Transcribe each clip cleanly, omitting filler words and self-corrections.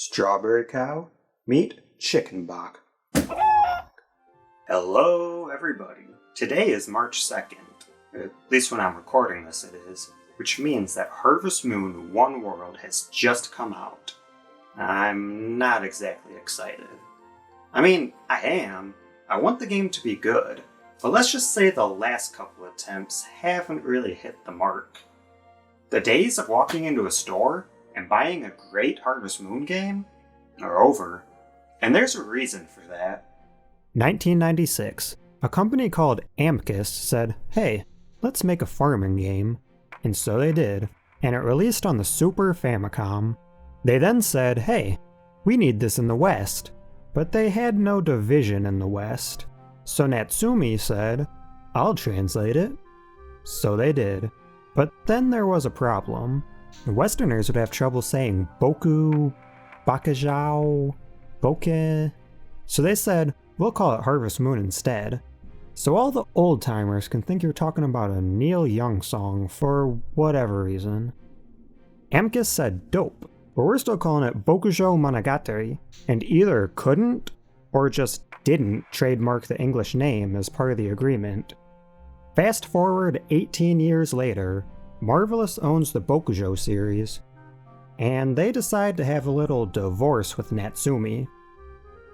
Strawberry cow, meet chicken bok. Hello, everybody. Today is March 2nd. At least when I'm recording this, it is. Which means that Harvest Moon One World has just come out. I'm not exactly excited. I mean, I am. I want the game to be good. But let's just say the last couple attempts haven't really hit the mark. The days of walking into a store and buying a great Harvest Moon game are over. And there's a reason for that. 1996. A company called Amicus said, hey, let's make a farming game. And so they did, and it released on the Super Famicom. They then said, hey, we need this in the West. But they had no division in the West. So Natsume said, I'll translate it. So they did. But then there was a problem. Westerners would have trouble saying Boku, Bakajao, Boke. So they said, we'll call it Harvest Moon instead. So all the old-timers can think you're talking about a Neil Young song for whatever reason. Amicus said dope, but we're still calling it Bokujo Monogatari, and either couldn't, or just didn't trademark the English name as part of the agreement. Fast forward 18 years later, Marvelous owns the Bokujo series, and they decide to have a little divorce with Natsume,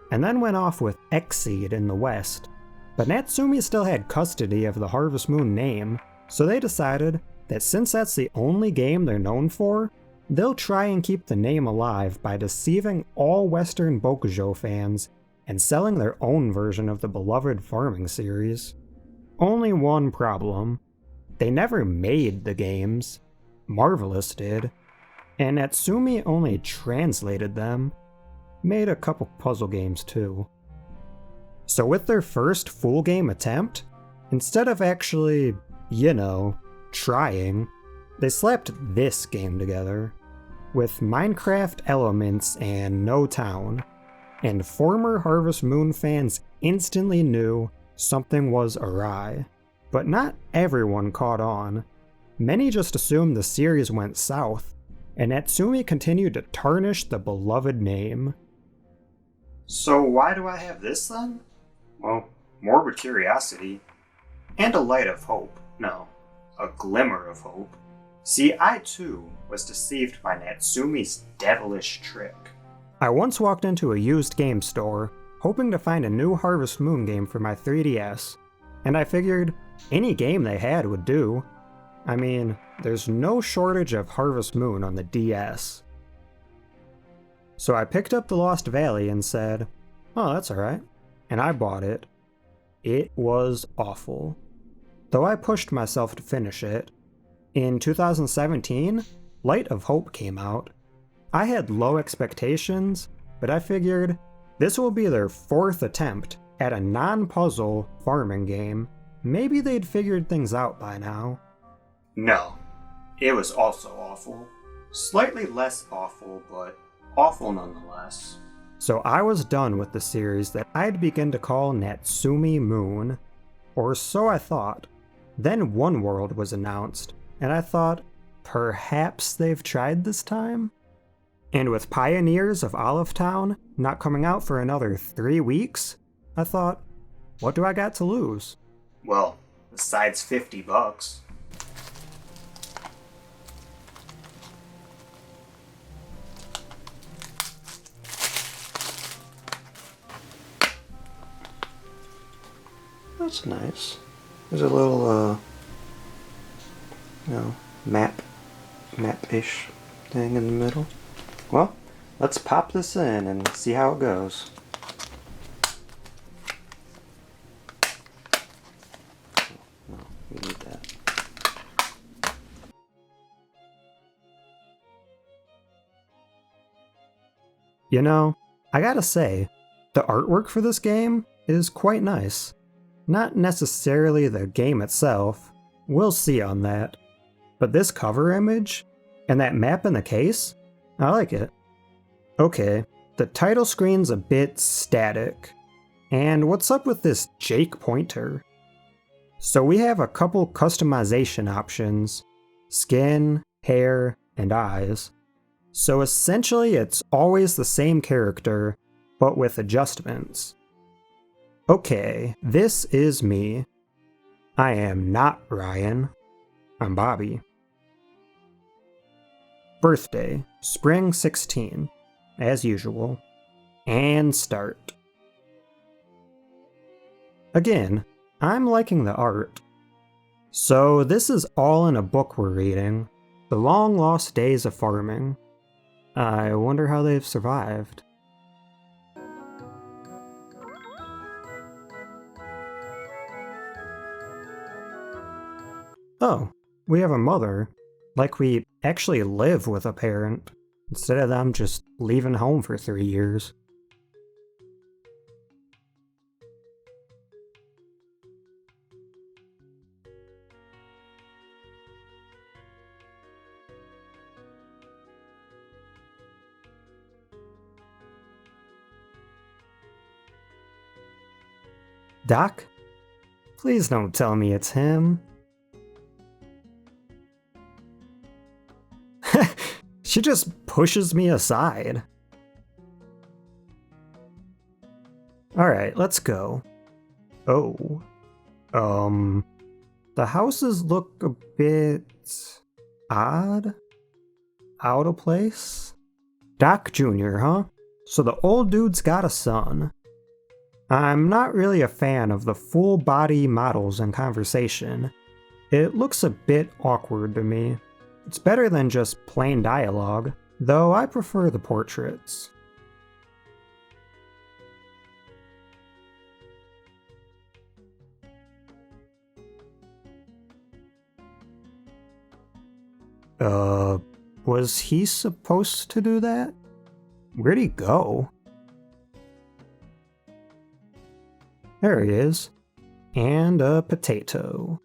and then went off with Xseed in the West. But Natsume still had custody of the Harvest Moon name, so they decided that since that's the only game they're known for, they'll try and keep the name alive by deceiving all Western Bokujo fans and selling their own version of the beloved farming series. Only one problem. They never made the games. Marvelous did. And Natsume only translated them. Made a couple puzzle games too. So with their first full game attempt, instead of actually, trying, they slapped this game together. With Minecraft elements and no town. And former Harvest Moon fans instantly knew something was awry. But not everyone caught on. Many just assumed the series went south, and Natsume continued to tarnish the beloved name. So why do I have this then? Well, morbid curiosity. And a light of hope. No, a glimmer of hope. See, I too was deceived by Natsume's devilish trick. I once walked into a used game store, hoping to find a new Harvest Moon game for my 3DS, and I figured any game they had would do. I mean, there's no shortage of Harvest Moon on the DS. So I picked up The Lost Valley and said, oh, that's alright, and I bought it. It was awful. Though I pushed myself to finish it. In 2017, Light of Hope came out. I had low expectations, but I figured this will be their fourth attempt at a non-puzzle farming game. Maybe they'd figured things out by now. No, it was also awful. Slightly less awful, but awful nonetheless. So I was done with the series that I'd begin to call Natsume Moon. Or so I thought. Then One World was announced, and I thought, perhaps they've tried this time? And with Pioneers of Olive Town not coming out for another 3 weeks, I thought, what do I got to lose? Well, besides $50. That's nice. There's a little, map-ish thing in the middle. Well, let's pop this in and see how it goes. No, we need that. I gotta say, the artwork for this game is quite nice. Not necessarily the game itself, we'll see on that. But this cover image, and that map in the case, I like it. Okay, the title screen's a bit static. And what's up with this Jake pointer? So we have a couple customization options. Skin, hair, and eyes. So essentially it's always the same character, but with adjustments. Okay, this is me. I am not Ryan. I'm Bobby. Birthday, spring 16, as usual. And start. Again, I'm liking the art. So this is all in a book we're reading, The Long Lost Days of Farming. I wonder how they've survived. Oh, we have a mother. Like we actually live with a parent, instead of them just leaving home for 3 years. Doc? Please don't tell me it's him. She just pushes me aside. Alright, let's go. Oh. The houses look a bit odd? Out of place? Doc Jr., huh? So the old dude's got a son. I'm not really a fan of the full body models in conversation. It looks a bit awkward to me. It's better than just plain dialogue, though I prefer the portraits. Was he supposed to do that? Where'd he go? There he is. And a potato.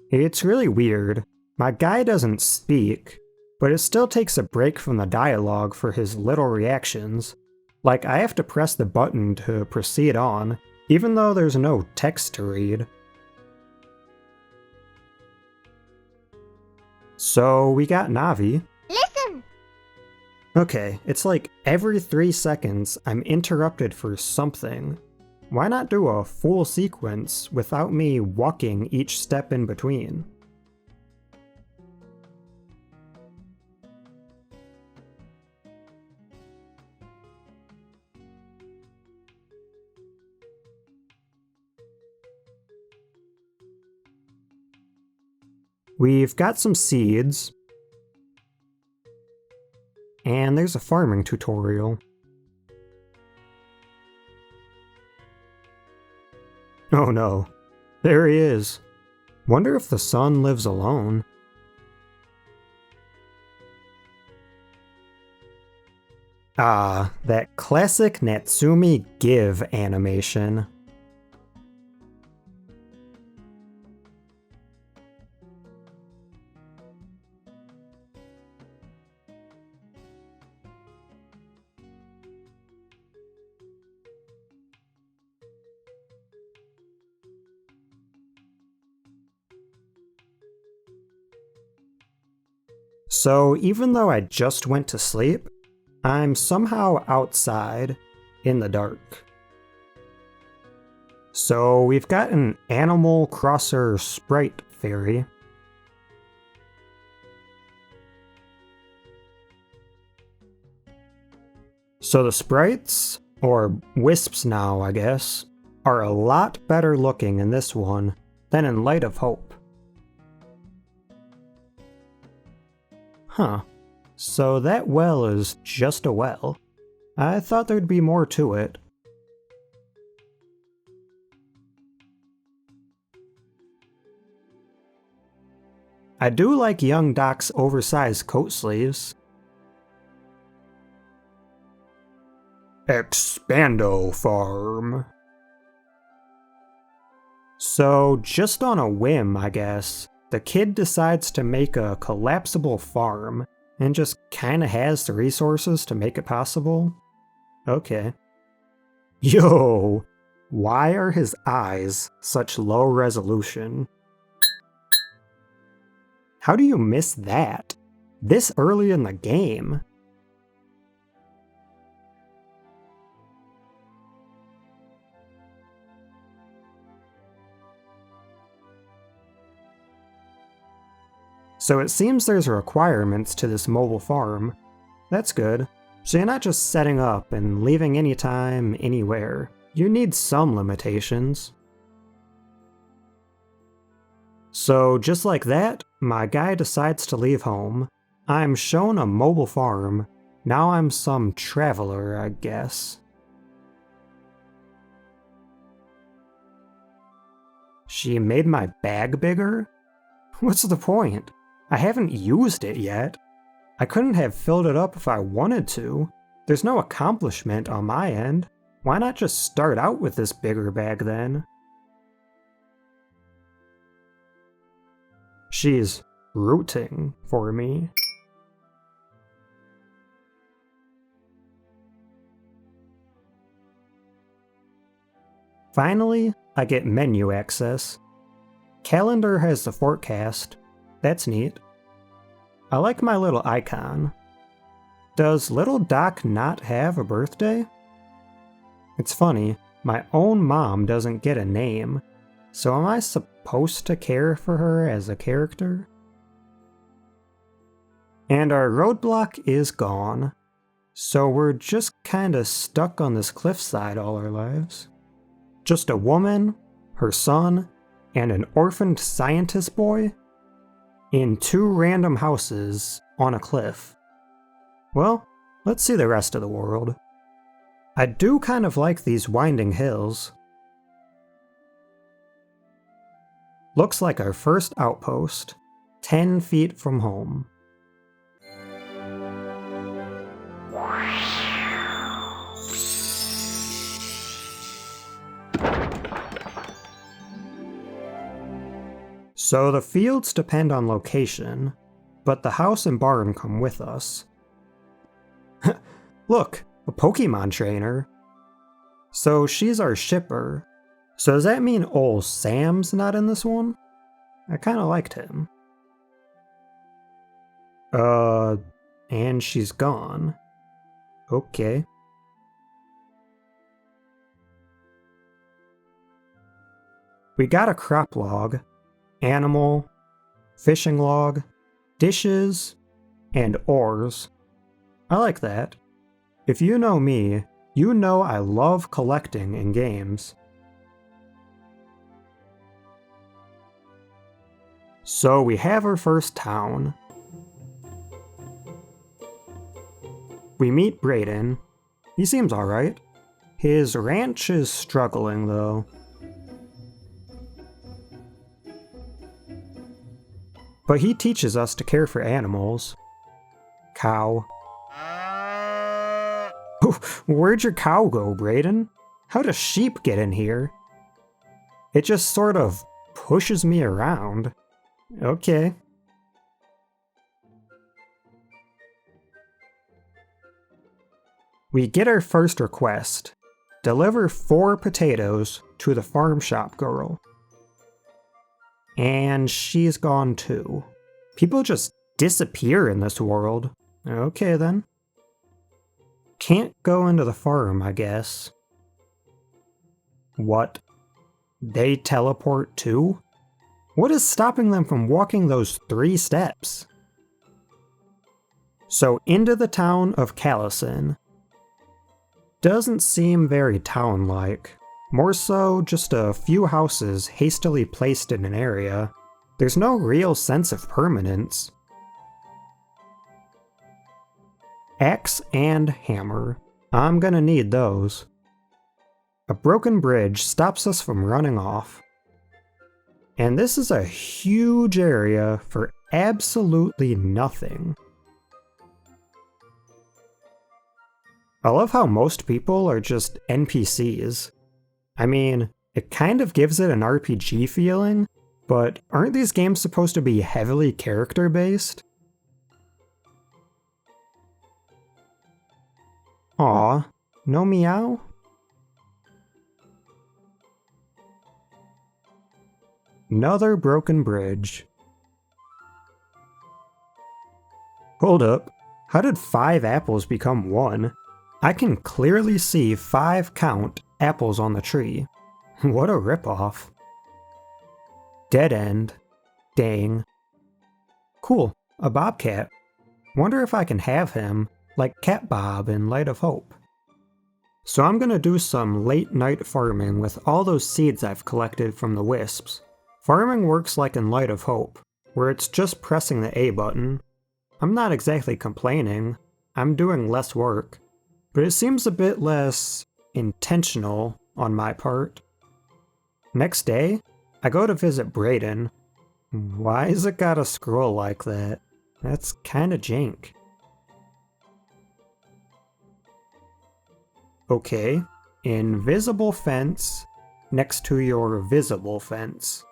It's really weird. My guy doesn't speak, but it still takes a break from the dialogue for his little reactions. Like, I have to press the button to proceed on, even though there's no text to read. So, we got Navi. Listen! Okay, it's like every 3 seconds I'm interrupted for something. Why not do a full sequence without me walking each step in between? We've got some seeds. And there's a farming tutorial. Oh no, there he is. Wonder if the son lives alone. Ah, that classic Natsume give animation. So even though I just went to sleep, I'm somehow outside in the dark. So we've got an Animal Crosser sprite fairy. So the sprites, or wisps now I guess, are a lot better looking in this one than in Light of Hope. Huh. So that well is just a well. I thought there'd be more to it. I do like young Doc's oversized coat sleeves. Expando Farm. So, just on a whim, I guess, the kid decides to make a collapsible farm, and just kinda has the resources to make it possible? Okay. Yo! Why are his eyes such low resolution? How do you miss that? This early in the game? So it seems there's requirements to this mobile farm. That's good. So you're not just setting up and leaving anytime, anywhere. You need some limitations. So just like that, my guy decides to leave home. I'm shown a mobile farm. Now I'm some traveler, I guess. She made my bag bigger? What's the point? I haven't used it yet. I couldn't have filled it up if I wanted to. There's no accomplishment on my end. Why not just start out with this bigger bag then? She's rooting for me. Finally, I get menu access. Calendar has the forecast. That's neat. I like my little icon. Does little Doc not have a birthday? It's funny, my own mom doesn't get a name, so am I supposed to care for her as a character? And our roadblock is gone, so we're just kinda stuck on this cliffside all our lives. Just a woman, her son, and an orphaned scientist boy in 2 random houses on a cliff. Well, let's see the rest of the world. I do kind of like these winding hills. Looks like our first outpost, 10 feet from home. So the fields depend on location, but the house and barn come with us. Look, a Pokemon trainer. So she's our shipper. So does that mean old Sam's not in this one? I kinda liked him. And she's gone. Okay. We got a crop log, animal, fishing log, dishes, and ores. I like that. If you know me, you know I love collecting in games. So we have our first town. We meet Brayden. He seems alright. His ranch is struggling though. But he teaches us to care for animals. Cow. Where'd your cow go, Brayden? How do sheep get in here? It just sort of pushes me around. Okay. We get our first request. Deliver 4 potatoes to the farm shop girl. And she's gone too. People just disappear in this world. Okay then. Can't go into the farm, I guess. What? They teleport too? What is stopping them from walking those 3 steps? So into the town of Callison. Doesn't seem very town-like. More so just a few houses hastily placed in an area. There's no real sense of permanence. Axe and hammer. I'm gonna need those. A broken bridge stops us from running off. And this is a huge area for absolutely nothing. I love how most people are just NPCs. I mean, it kind of gives it an RPG feeling, but aren't these games supposed to be heavily character-based? Aw, no meow? Another broken bridge. Hold up, how did 5 apples become 1? I can clearly see 5 count apples on the tree. What a ripoff. Dead end. Dang. Cool, a bobcat. Wonder if I can have him, like Cat Bob in Light of Hope. So I'm gonna do some late night farming with all those seeds I've collected from the wisps. Farming works like in Light of Hope, where it's just pressing the A button. I'm not exactly complaining, I'm doing less work, but it seems a bit less intentional on my part. Next day, I go to visit Brayden. Why is it gotta scroll like that? That's kinda jank. Okay, invisible fence next to your visible fence.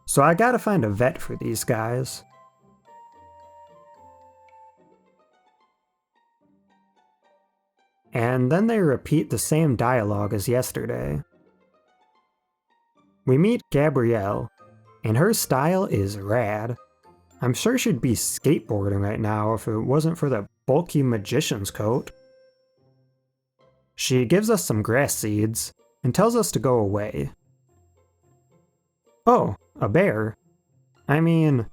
So I gotta find a vet for these guys. And then they repeat the same dialogue as yesterday. We meet Gabrielle, and her style is rad. I'm sure she'd be skateboarding right now if it wasn't for the bulky magician's coat. She gives us some grass seeds and tells us to go away. Oh, a bear. I mean,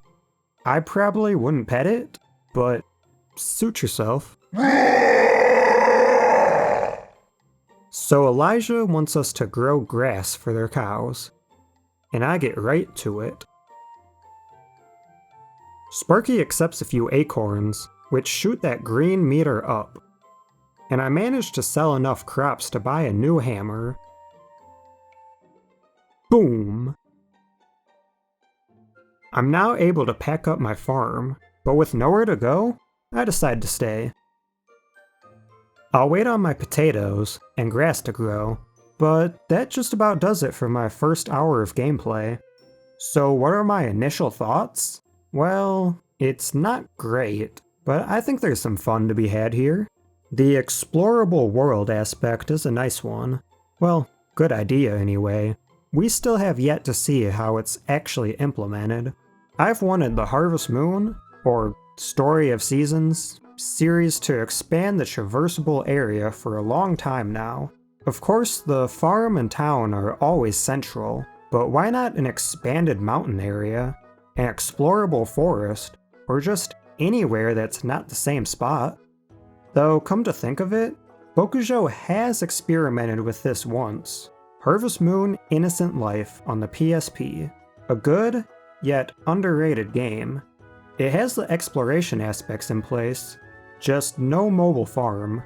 I probably wouldn't pet it, but suit yourself. So Elijah wants us to grow grass for their cows, and I get right to it. Sparky accepts a few acorns, which shoot that green meter up, and I manage to sell enough crops to buy a new hammer. Boom! I'm now able to pack up my farm, but with nowhere to go, I decide to stay. I'll wait on my potatoes and grass to grow, but that just about does it for my first hour of gameplay. So what are my initial thoughts? Well, it's not great, but I think there's some fun to be had here. The explorable world aspect is a nice one. Well, good idea anyway. We still have yet to see how it's actually implemented. I've wanted the Harvest Moon, or Story of Seasons, series to expand the traversable area for a long time now. Of course, the farm and town are always central, but why not an expanded mountain area, an explorable forest, or just anywhere that's not the same spot? Though, come to think of it, Bokujo has experimented with this once. Harvest Moon Innocent Life on the PSP. A good, yet underrated game. It has the exploration aspects in place, just no mobile farm.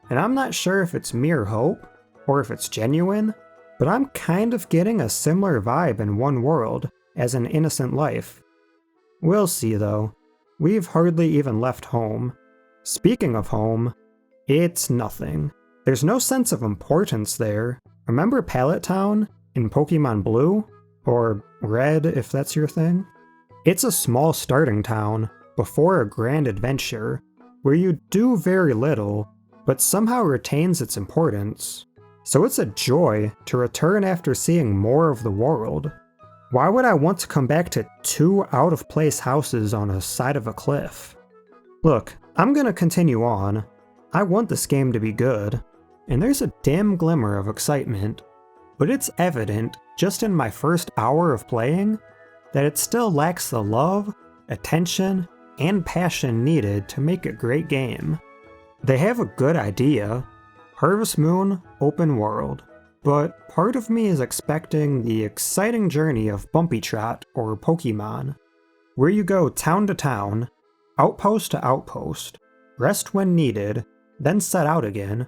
And I'm not sure if it's mere hope, or if it's genuine, but I'm kind of getting a similar vibe in One World as in Innocent Life. We'll see though. We've hardly even left home. Speaking of home, it's nothing. There's no sense of importance there. Remember Pallet Town in Pokemon Blue? Or Red, if that's your thing? It's a small starting town before a grand adventure, where you do very little, but somehow retains its importance. So it's a joy to return after seeing more of the world. Why would I want to come back to 2 out-of-place houses on a side of a cliff? Look, I'm gonna continue on. I want this game to be good, and there's a dim glimmer of excitement, but it's evident just in my first hour of playing that it still lacks the love, attention, and passion needed to make a great game. They have a good idea, Harvest Moon open world, but part of me is expecting the exciting journey of Bumpy Trot or Pokemon, where you go town to town, outpost to outpost, rest when needed, then set out again.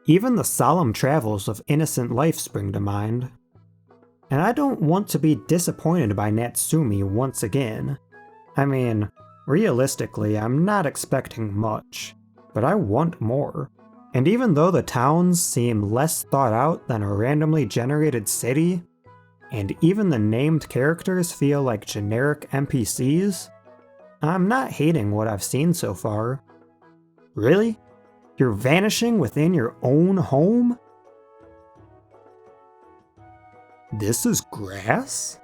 Even the solemn travels of Innocent Life spring to mind. And I don't want to be disappointed by Natsume once again. I mean, realistically, I'm not expecting much, but I want more. And even though the towns seem less thought out than a randomly generated city, and even the named characters feel like generic NPCs, I'm not hating what I've seen so far. Really? You're vanishing within your own home? This is grass?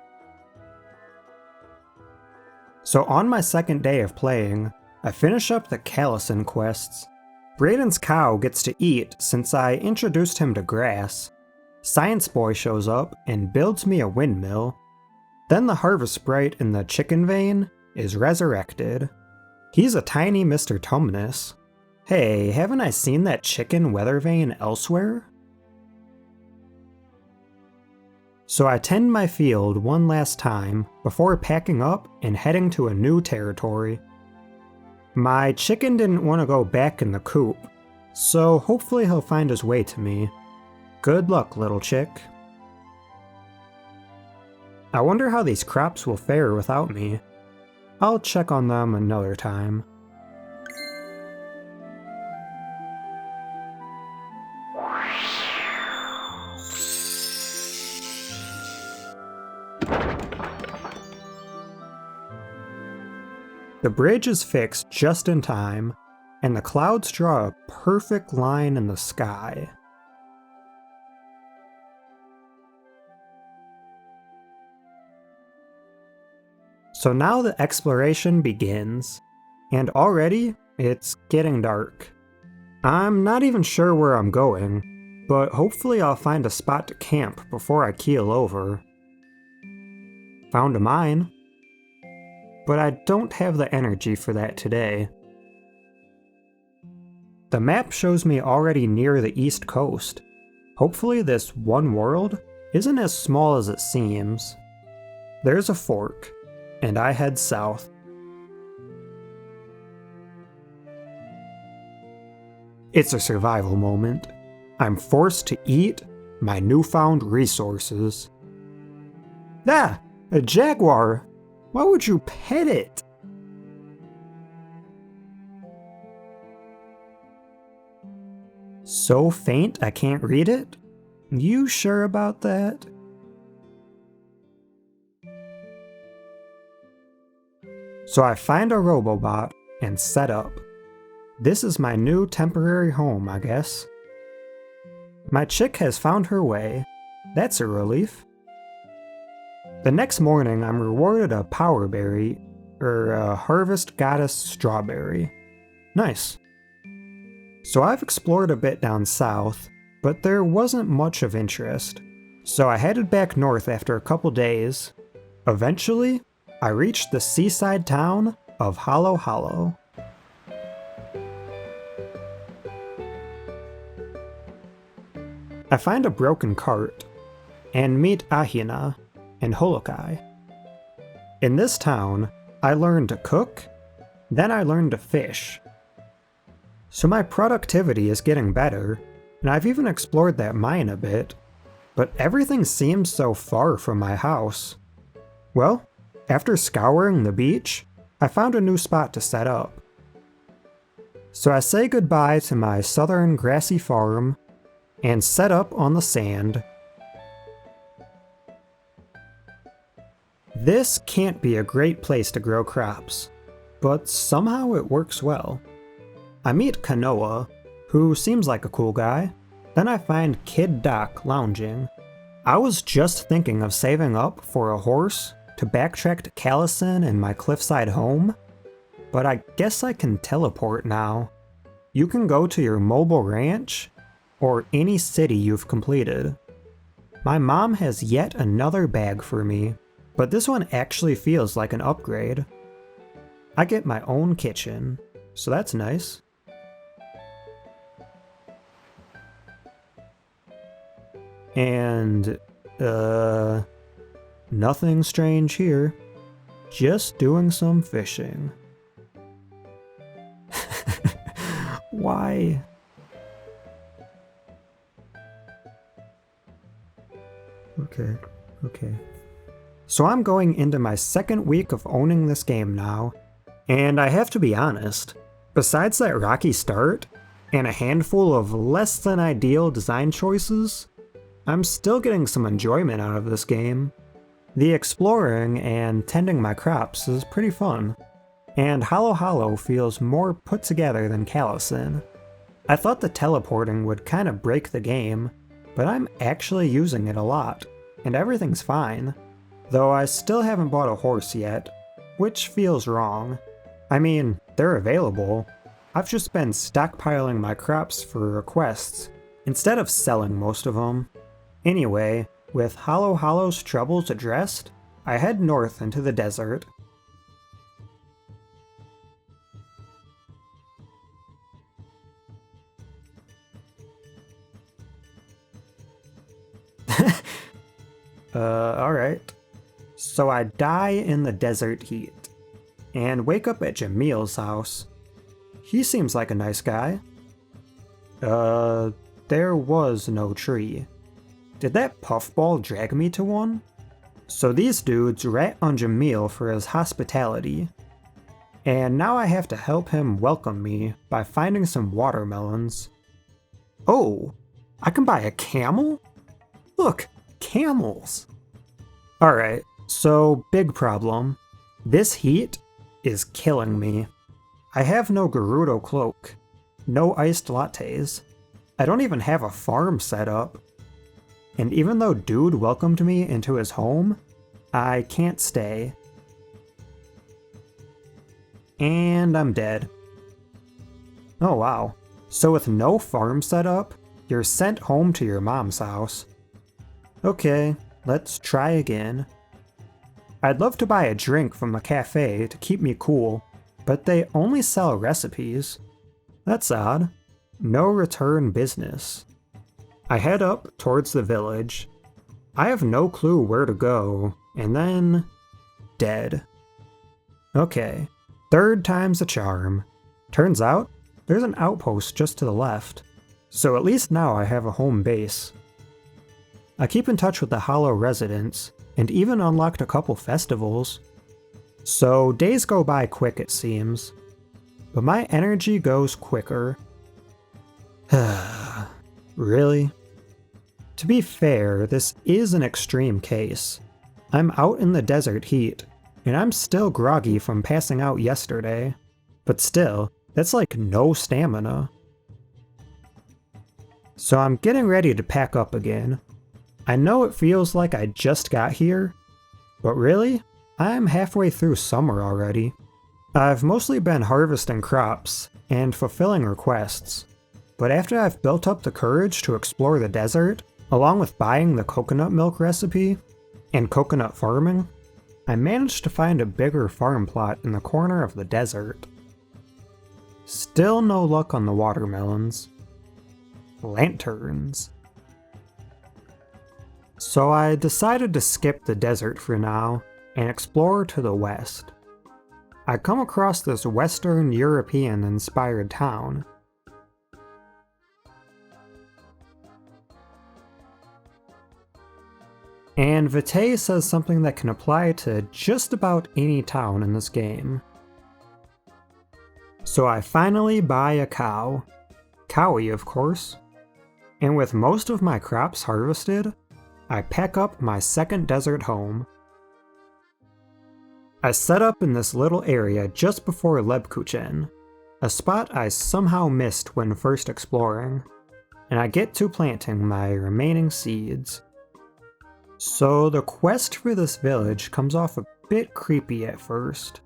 So on my second day of playing, I finish up the Callison quests. Brayden's cow gets to eat since I introduced him to grass. Science Boy shows up and builds me a windmill. Then the Harvest Sprite in the chicken vein is resurrected. He's a tiny Mr. Tumnus. Hey, haven't I seen that chicken weather vane elsewhere? So I tend my field one last time before packing up and heading to a new territory. My chicken didn't want to go back in the coop, so hopefully he'll find his way to me. Good luck, little chick. I wonder how these crops will fare without me. I'll check on them another time. The bridge is fixed just in time, and the clouds draw a perfect line in the sky. So now the exploration begins, and already it's getting dark. I'm not even sure where I'm going, but hopefully I'll find a spot to camp before I keel over. Found a mine. But I don't have the energy for that today. The map shows me already near the east coast. Hopefully this one world isn't as small as it seems. There's a fork, and I head south. It's a survival moment. I'm forced to eat my newfound resources. Ah! A jaguar! Why would you pet it? So faint I can't read it? You sure about that? So I find a Robobot and set up. This is my new temporary home, I guess. My chick has found her way. That's a relief. The next morning, I'm rewarded a power berry, or a harvest goddess strawberry. Nice. So I've explored a bit down south, but there wasn't much of interest. So I headed back north after a couple days. Eventually, I reached the seaside town of Hollow Hollow. I find a broken cart, and meet Ahina and Holokai. In this town, I learned to cook, then I learned to fish. So my productivity is getting better, and I've even explored that mine a bit, but everything seems so far from my house. Well, after scouring the beach, I found a new spot to set up. So I say goodbye to my southern grassy farm, and set up on the sand. This can't be a great place to grow crops, but somehow it works well. I meet Kanoa, who seems like a cool guy. Then I find Kid Doc lounging. I was just thinking of saving up for a horse to backtrack to Callison and my cliffside home, but I guess I can teleport now. You can go to your mobile ranch, or any city you've completed. My mom has yet another bag for me, but this one actually feels like an upgrade. I get my own kitchen, so that's nice. And, nothing strange here. Just doing some fishing. Why? Okay. So I'm going into my second week of owning this game now, and I have to be honest, besides that rocky start, and a handful of less than ideal design choices, I'm still getting some enjoyment out of this game. The exploring and tending my crops is pretty fun, and Hollow Hollow feels more put together than Callison. I thought the teleporting would kind of break the game, but I'm actually using it a lot, and everything's fine. Though I still haven't bought a horse yet, which feels wrong. I mean, they're available. I've just been stockpiling my crops for requests, instead of selling most of them. Anyway, with Hollow Hollow's troubles addressed, I head north into the desert. Alright. So I die in the desert heat, and wake up at Jamil's house. He seems like a nice guy. There was no tree. Did that puffball drag me to one? So these dudes rat on Jamil for his hospitality. And now I have to help him welcome me by finding some watermelons. Oh, I can buy a camel? Look, camels. Alright, so big problem. This heat is killing me. I have no Gerudo cloak, no iced lattes. I don't even have a farm set up. And even though dude welcomed me into his home, I can't stay. And I'm dead. Oh wow. So with no farm set up, you're sent home to your mom's house. Okay, let's try again. I'd love to buy a drink from a cafe to keep me cool, but they only sell recipes. That's odd. No return business. I head up towards the village. I have no clue where to go, and then... dead. Okay, third time's a charm. Turns out, there's an outpost just to the left, so at least now I have a home base. I keep in touch with the Hollow residents, and even unlocked a couple festivals. So days go by quick it seems, but my energy goes quicker. Really? To be fair, this is an extreme case. I'm out in the desert heat, and I'm still groggy from passing out yesterday. But still, that's like no stamina. So I'm getting ready to pack up again. I know it feels like I just got here, but really, I'm halfway through summer already. I've mostly been harvesting crops and fulfilling requests, but after I've built up the courage to explore the desert, along with buying the coconut milk recipe and coconut farming, I managed to find a bigger farm plot in the corner of the desert. Still no luck on the watermelons. Lanterns. So I decided to skip the desert for now and explore to the west. I come across this Western European inspired town. And Vitae says something that can apply to just about any town in this game. So I finally buy a cow. Cowie, of course. And with most of my crops harvested, I pack up my second desert home. I set up in this little area just before Lebkuchen, a spot I somehow missed when first exploring, and I get to planting my remaining seeds. So the quest for this village comes off a bit creepy at first.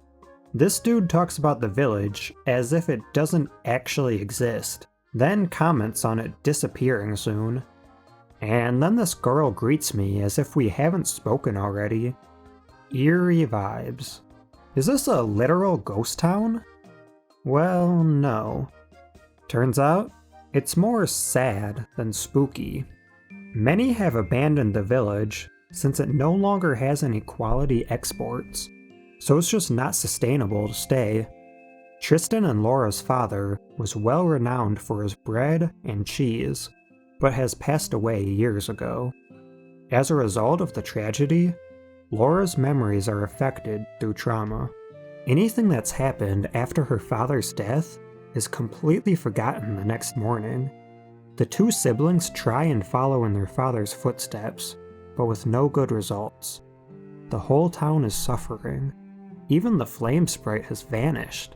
This dude talks about the village as if it doesn't actually exist, then comments on it disappearing soon. And then this girl greets me as if we haven't spoken already. Eerie vibes. Is this a literal ghost town? Well, no. Turns out, it's more sad than spooky. Many have abandoned the village since it no longer has any quality exports, so it's just not sustainable to stay. Tristan and Laura's father was well renowned for his bread and cheese, but has passed away years ago. As a result of the tragedy, Laura's memories are affected through trauma. Anything that's happened after her father's death is completely forgotten the next morning. The two siblings try and follow in their father's footsteps, but with no good results. The whole town is suffering. Even the flame sprite has vanished.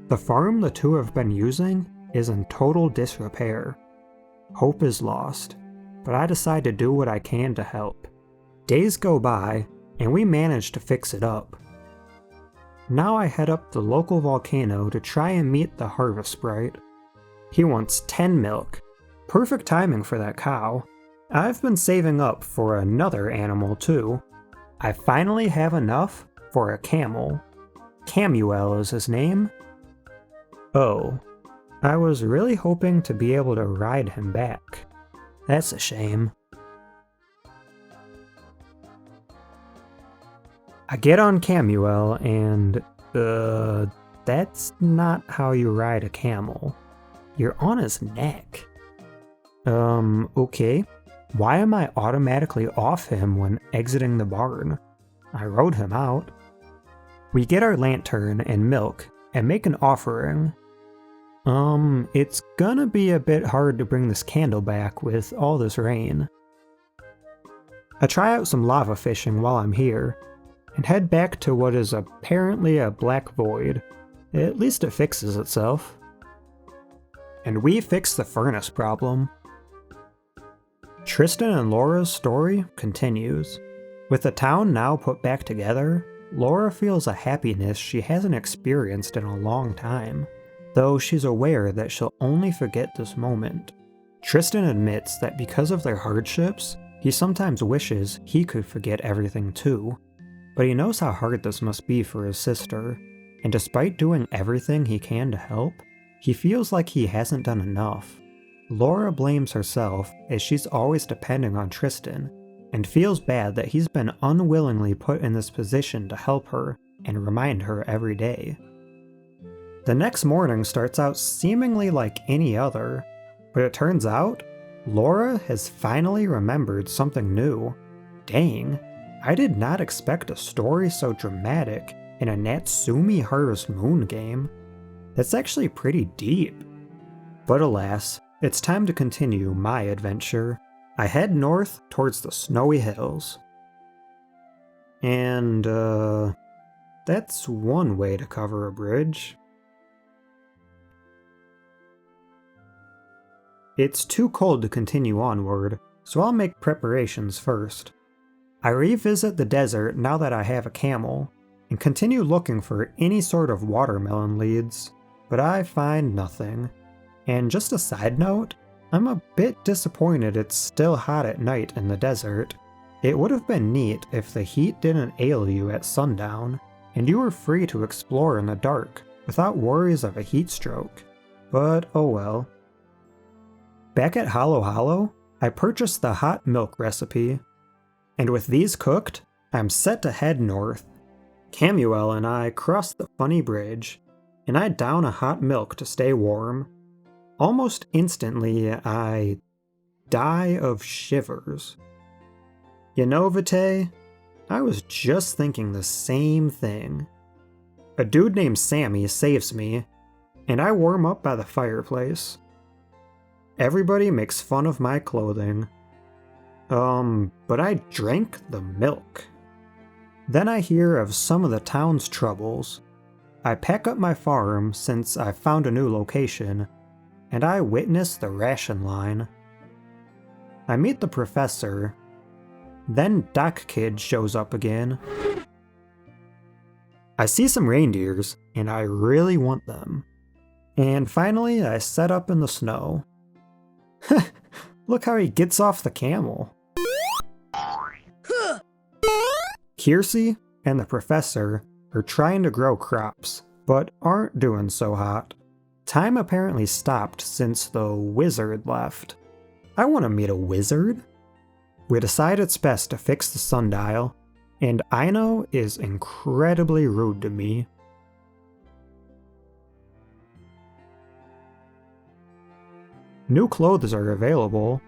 The farm the two have been using is in total disrepair. Hope is lost, but I decide to do what I can to help. Days go by, and we manage to fix it up. Now I head up the local volcano to try and meet the harvest sprite. He wants 10 milk. Perfect timing for that cow. I've been saving up for another animal too. I finally have enough for a camel. Camuel is his name. Oh, I was really hoping to be able to ride him back. That's a shame. I get on Camuel and, that's not how you ride a camel. You're on his neck. Okay. Why am I automatically off him when exiting the barn? I rode him out. We get our lantern and milk and make an offering. It's gonna be a bit hard to bring this candle back with all this rain. I try out some lava fishing while I'm here, and head back to what is apparently a black void. At least it fixes itself. And we fix the furnace problem. Tristan and Laura's story continues. With the town now put back together, Laura feels a happiness she hasn't experienced in a long time, though she's aware that she'll only forget this moment. Tristan admits that because of their hardships, he sometimes wishes he could forget everything too, but he knows how hard this must be for his sister, and despite doing everything he can to help, he feels like he hasn't done enough. Laura blames herself as she's always depending on Tristan, and feels bad that he's been unwillingly put in this position to help her and remind her every day. The next morning starts out seemingly like any other, but it turns out Laura has finally remembered something new. Dang, I did not expect a story so dramatic in a Natsume Harvest Moon game. That's actually pretty deep. But alas, it's time to continue my adventure. I head north towards the snowy hills. And, that's one way to cover a bridge. It's too cold to continue onward, so I'll make preparations first. I revisit the desert now that I have a camel, and continue looking for any sort of watermelon leads, but I find nothing. And just a side note, I'm a bit disappointed it's still hot at night in the desert. It would have been neat if the heat didn't ail you at sundown, and you were free to explore in the dark without worries of a heat stroke. But oh well. Back at Hollow Hollow, I purchased the hot milk recipe, and with these cooked, I'm set to head north. Camuel and I cross the funny bridge, and I down a hot milk to stay warm. Almost instantly, I die of shivers. You know, Vitae, I was just thinking the same thing. A dude named Sammy saves me, and I warm up by the fireplace. Everybody makes fun of my clothing. But I drank the milk. Then I hear of some of the town's troubles. I pack up my farm since I found a new location, and I witness the ration line. I meet the professor. Then Doc Kid shows up again. I see some reindeers, and I really want them. And finally, I set up in the snow. Look how he gets off the camel. Kiersey and the professor are trying to grow crops, but aren't doing so hot. Time apparently stopped since the wizard left. I want to meet a wizard. We decide it's best to fix the sundial, and Aino is incredibly rude to me. New clothes are available,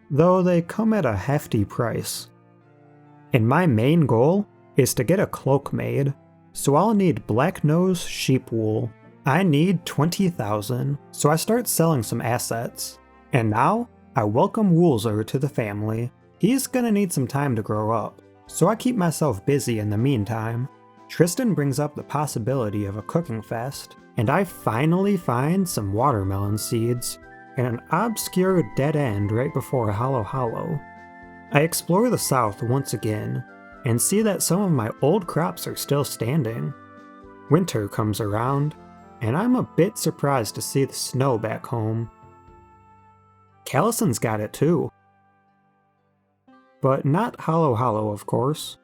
though they come at a hefty price. And my main goal is to get a cloak made, so I'll need black nose sheep wool. I need 20,000, so I start selling some assets. And now, I welcome Woolzer to the family. He's gonna need some time to grow up, so I keep myself busy in the meantime. Tristan brings up the possibility of a cooking fest, and I finally find some watermelon seeds in an obscure dead end right before Hollow Hollow. I explore the south once again, and see that some of my old crops are still standing. Winter comes around, and I'm a bit surprised to see the snow back home. Callison's got it too. But not Hollow Hollow, of course.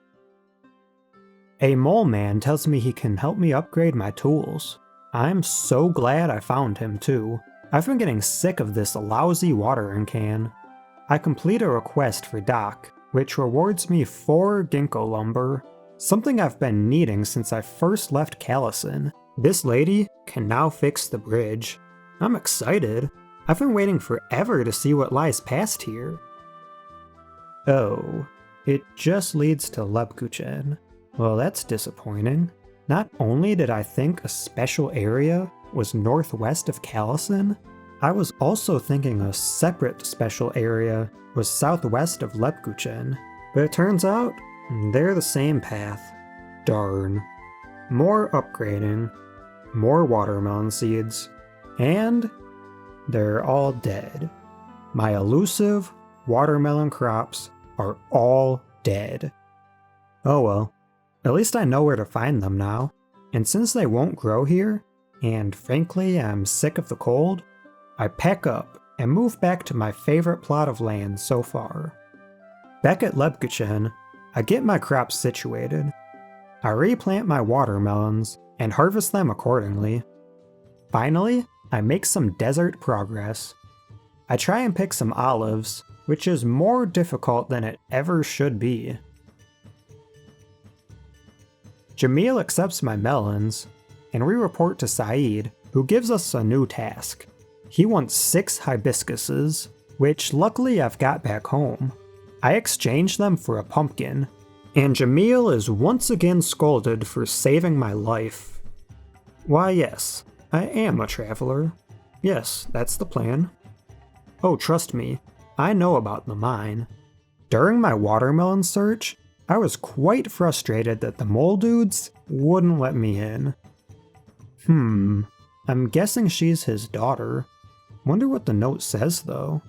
A mole man tells me he can help me upgrade my tools. I'm so glad I found him too. I've been getting sick of this lousy watering can. I complete a request for Doc, which rewards me 4 ginkgo lumber, something I've been needing since I first left Callison. This lady can now fix the bridge. I'm excited. I've been waiting forever to see what lies past here. Oh, it just leads to Lebkuchen. Well, that's disappointing. Not only did I think a special area was northwest of Callison, I was also thinking a separate special area was southwest of Lebkuchen. But it turns out, they're the same path. Darn. More upgrading, more watermelon seeds, and they're all dead. My elusive watermelon crops are all dead. Oh well, at least I know where to find them now, and since they won't grow here, and frankly I'm sick of the cold, I pack up and move back to my favorite plot of land so far. Back at Lebkuchen, I get my crops situated. I replant my watermelons and harvest them accordingly. Finally, I make some desert progress. I try and pick some olives, which is more difficult than it ever should be. Jamil accepts my melons, and we report to Saeed, who gives us a new task. He wants 6 hibiscuses, which luckily I've got back home. I exchange them for a pumpkin, and Jamil is once again scolded for saving my life. Why yes, I am a traveler. Yes, that's the plan. Oh, trust me, I know about the mine. During my watermelon search, I was quite frustrated that the mole dudes wouldn't let me in. I'm guessing she's his daughter. Wonder what the note says though.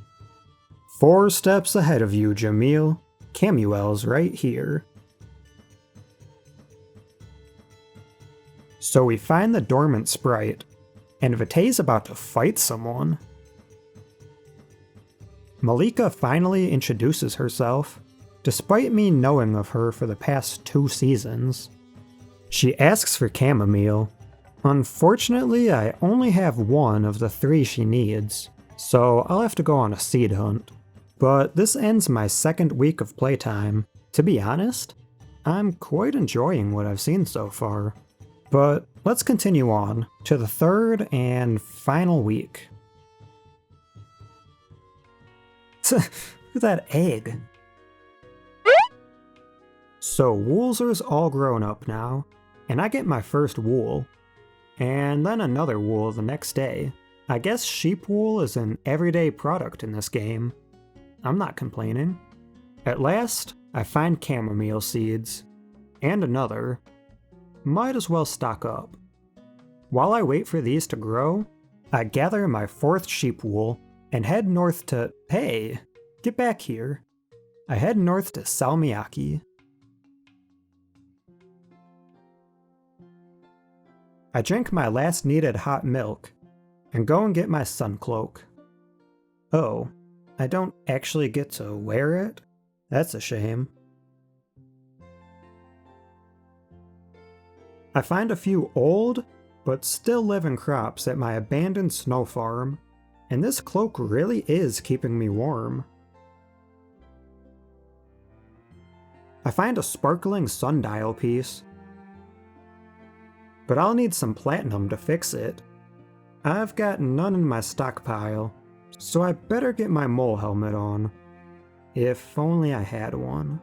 4 steps ahead of you, Jamil. Camuel's right here. So we find the dormant sprite, and Vitae's about to fight someone. Malika finally introduces herself, despite me knowing of her for the past 2 seasons. She asks for chamomile. Unfortunately, I only have 1 of the 3 she needs, so I'll have to go on a seed hunt. But this ends my 2nd week of playtime. To be honest, I'm quite enjoying what I've seen so far. But let's continue on to the 3rd and final week. Look at that egg. So Woolzer's all grown up now, and I get my first wool. And then another wool the next day. I guess sheep wool is an everyday product in this game. I'm not complaining. At last, I find chamomile seeds. And another. Might as well stock up. While I wait for these to grow, I gather my 4th sheep wool and head north to— hey, get back here. I head north to Salmiakki. I drink my last needed hot milk and go and get my sun cloak. Oh, I don't actually get to wear it? That's a shame. I find a few old, but still living crops at my abandoned snow farm, and this cloak really is keeping me warm. I find a sparkling sundial piece, but I'll need some platinum to fix it. I've got none in my stockpile, so I better get my mole helmet on. If only I had one.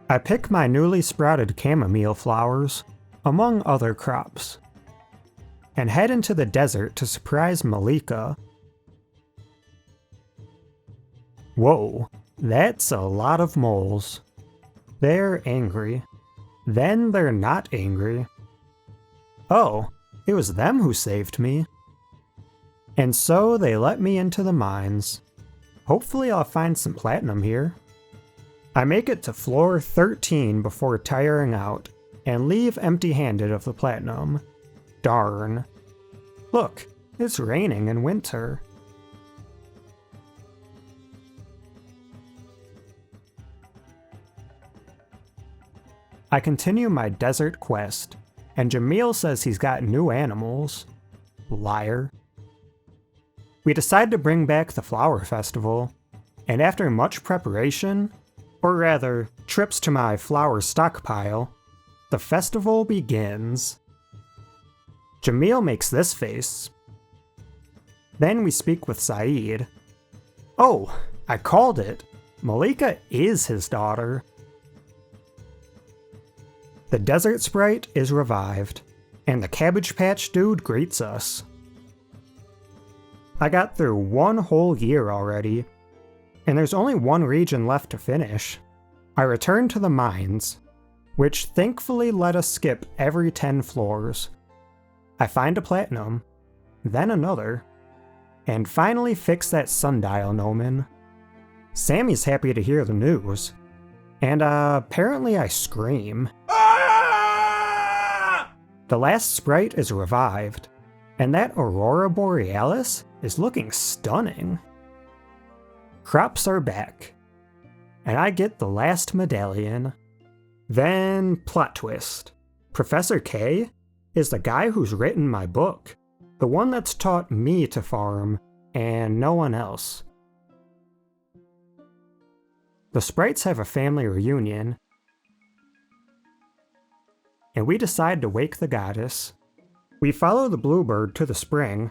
I pick my newly sprouted chamomile flowers, among other crops, and head into the desert to surprise Malika. Whoa, that's a lot of moles. They're angry. Then they're not angry. Oh, it was them who saved me. And so they let me into the mines. Hopefully I'll find some platinum here. I make it to floor 13 before tiring out, and leave empty-handed of the platinum. Darn. Look, it's raining in winter. I continue my desert quest, and Jamil says he's got new animals. Liar. We decide to bring back the flower festival, and after much preparation, or rather, trips to my flower stockpile, the festival begins. Jamil makes this face. Then we speak with Saeed. Oh, I called it. Malika is his daughter. The desert sprite is revived, and the Cabbage Patch dude greets us. I got through one whole year already, and there's only one region left to finish. I return to the mines, which thankfully let us skip every 10 floors. I find a platinum, then another, and finally fix that sundial gnomon. Sammy's happy to hear the news, and apparently I scream. The last sprite is revived, and that Aurora Borealis is looking stunning. Crops are back, and I get the last medallion. Then, plot twist. Professor K is the guy who's written my book, the one that's taught me to farm, and no one else. The sprites have a family reunion, and we decide to wake the goddess. We follow the bluebird to the spring,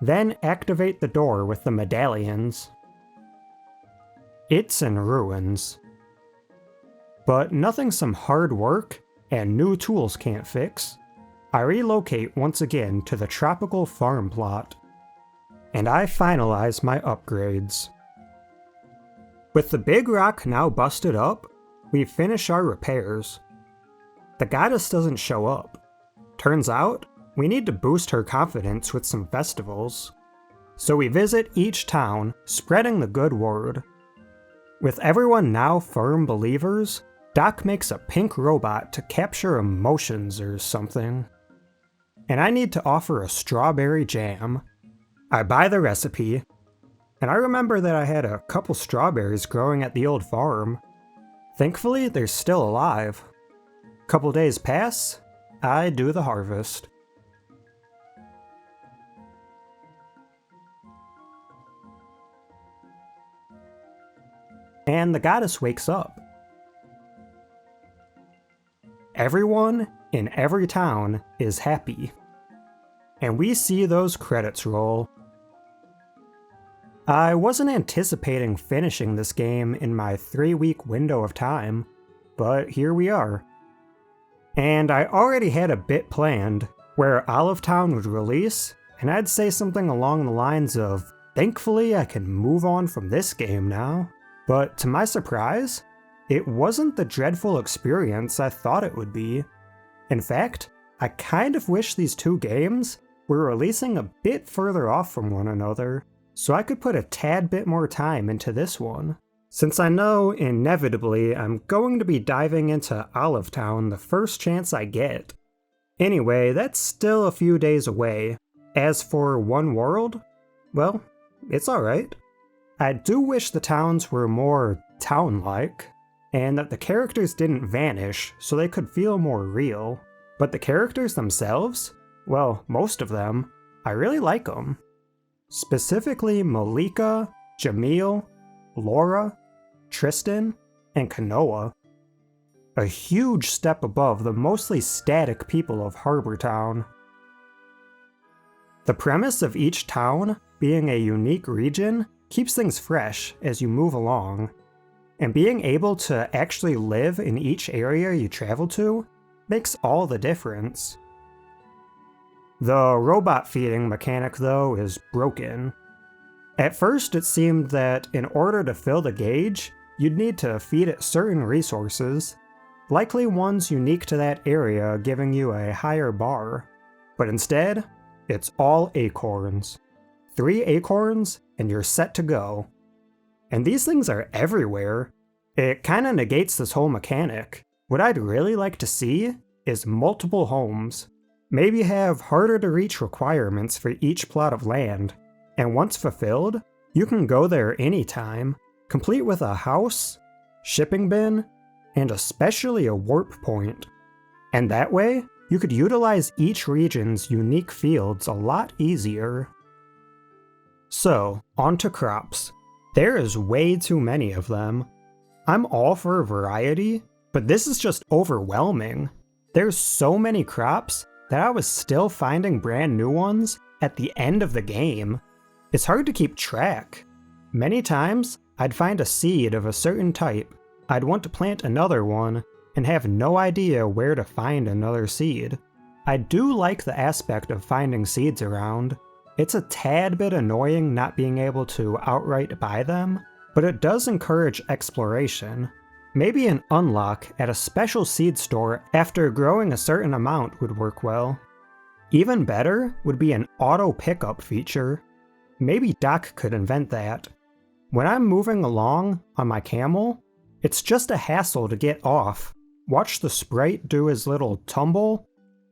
then activate the door with the medallions. It's in ruins, but nothing some hard work and new tools can't fix. I relocate once again to the tropical farm plot, and I finalize my upgrades. With the big rock now busted up, we finish our repairs. The goddess doesn't show up. Turns out, we need to boost her confidence with some festivals. So we visit each town, spreading the good word. With everyone now firm believers, Doc makes a pink robot to capture emotions or something. And I need to offer a strawberry jam. I buy the recipe, and I remember that I had a couple strawberries growing at the old farm. Thankfully, they're still alive. Couple days pass, I do the harvest. And the goddess wakes up. Everyone in every town is happy. And we see those credits roll. I wasn't anticipating finishing this game in my 3-week window of time, but here we are. And I already had a bit planned where Olive Town would release, and I'd say something along the lines of, thankfully I can move on from this game now. But to my surprise, it wasn't the dreadful experience I thought it would be. In fact, I kind of wish these two games were releasing a bit further off from one another, so I could put a tad bit more time into this one. Since I know, inevitably, I'm going to be diving into Olive Town the first chance I get. Anyway, that's still a few days away. As for One World, well, it's alright. I do wish the towns were more town-like, and that the characters didn't vanish so they could feel more real. But the characters themselves, well, most of them, I really like them. Specifically Malika, Jamil, Laura, Tristan, and Kanoa. A huge step above the mostly static people of Harbor Town. The premise of each town being a unique region keeps things fresh as you move along, and being able to actually live in each area you travel to makes all the difference. The robot feeding mechanic, though, is broken. At first, it seemed that in order to fill the gauge, you'd need to feed it certain resources, likely ones unique to that area giving you a higher bar. But instead, it's all acorns. 3 acorns, and you're set to go. And these things are everywhere. It kinda negates this whole mechanic. What I'd really like to see is multiple homes. Maybe have harder to reach requirements for each plot of land, and once fulfilled, you can go there anytime, complete with a house, shipping bin, and especially a warp point. And that way, you could utilize each region's unique fields a lot easier. So, on to crops. There is way too many of them. I'm all for variety, but this is just overwhelming. There's so many crops that I was still finding brand new ones at the end of the game. It's hard to keep track. Many times, I'd find a seed of a certain type, I'd want to plant another one, and have no idea where to find another seed. I do like the aspect of finding seeds around. It's a tad bit annoying not being able to outright buy them, but it does encourage exploration. Maybe an unlock at a special seed store after growing a certain amount would work well. Even better would be an auto pickup feature. Maybe Doc could invent that. When I'm moving along on my camel, it's just a hassle to get off, watch the sprite do his little tumble,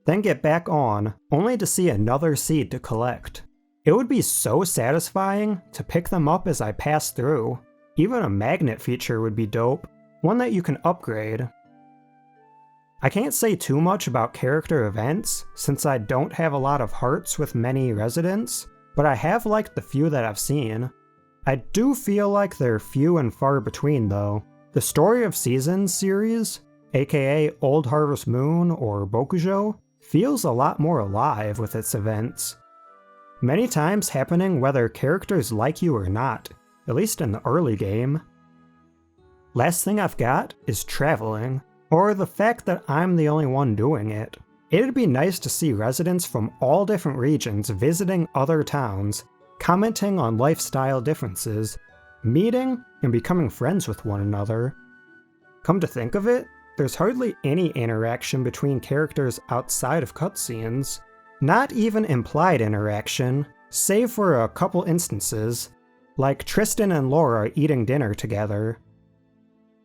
then get back on, only to see another seed to collect. It would be so satisfying to pick them up as I pass through. Even a magnet feature would be dope, one that you can upgrade. I can't say too much about character events, since I don't have a lot of hearts with many residents, but I have liked the few that I've seen. I do feel like they're few and far between though. The Story of Seasons series, aka Old Harvest Moon or Bokujo, feels a lot more alive with its events. Many times happening whether characters like you or not, at least in the early game. Last thing I've got is traveling, or the fact that I'm the only one doing it. It'd be nice to see residents from all different regions visiting other towns, commenting on lifestyle differences, meeting and becoming friends with one another. Come to think of it, there's hardly any interaction between characters outside of cutscenes. Not even implied interaction, save for a couple instances, like Tristan and Laura eating dinner together.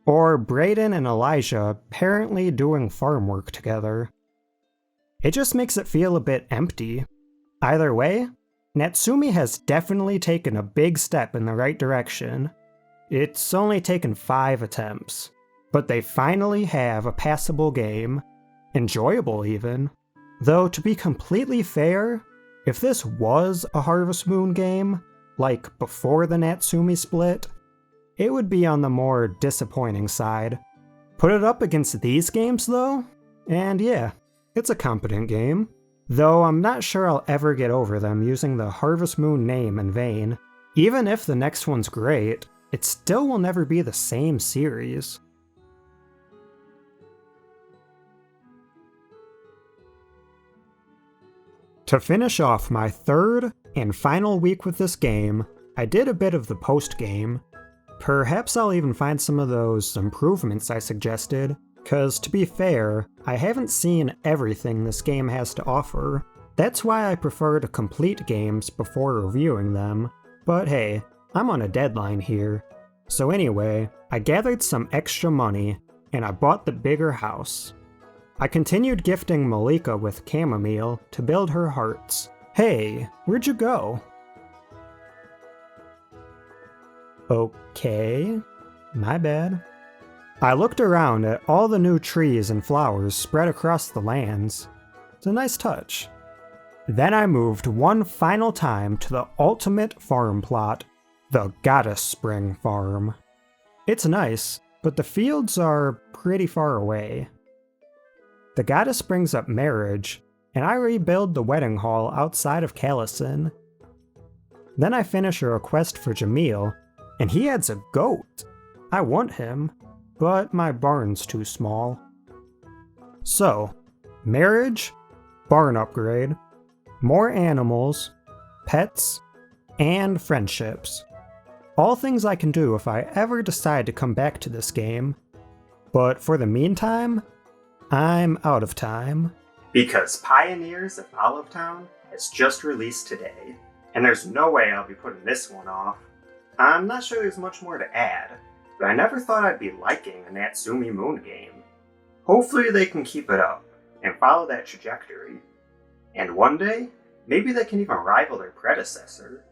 Or Brayden and Elijah apparently doing farm work together. It just makes it feel a bit empty. Either way, Natsume has definitely taken a big step in the right direction. It's only taken 5 attempts, but they finally have a passable game, enjoyable even. Though to be completely fair, if this was a Harvest Moon game, like before the Natsume split, it would be on the more disappointing side. Put it up against these games though, and yeah, it's a competent game. Though I'm not sure I'll ever get over them using the Harvest Moon name in vain. Even if the next one's great, it still will never be the same series. To finish off my third and final week with this game, I did a bit of the post-game. Perhaps I'll even find some of those improvements I suggested, cause to be fair, I haven't seen everything this game has to offer. That's why I prefer to complete games before reviewing them. But hey, I'm on a deadline here. So anyway, I gathered some extra money, and I bought the bigger house. I continued gifting Malika with chamomile to build her hearts. Hey, where'd you go? Okay, my bad. I looked around at all the new trees and flowers spread across the lands. It's a nice touch. Then I moved one final time to the ultimate farm plot, the Goddess Spring Farm. It's nice, but the fields are pretty far away. The goddess brings up marriage, and I rebuild the wedding hall outside of Callison. Then I finish a request for Jamil, and he adds a goat. I want him, but my barn's too small. So, marriage, barn upgrade, more animals, pets, and friendships. All things I can do if I ever decide to come back to this game. But for the meantime, I'm out of time. Because Pioneers of Olive Town has just released today, and there's no way I'll be putting this one off. I'm not sure there's much more to add, but I never thought I'd be liking a Natsume Moon game. Hopefully they can keep it up and follow that trajectory. And one day, maybe they can even rival their predecessor,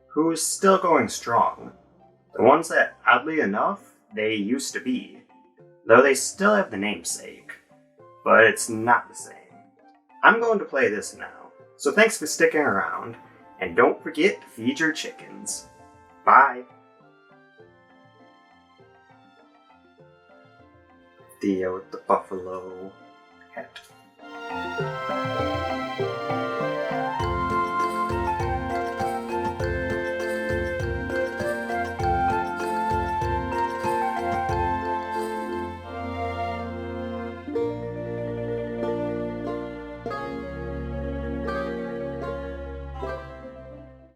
who is still going strong. The ones that, oddly enough, they used to be. Though they still have the namesake. But it's not the same. I'm going to play this now, so thanks for sticking around, and don't forget to feed your chickens. Bye! Theo with the buffalo hat.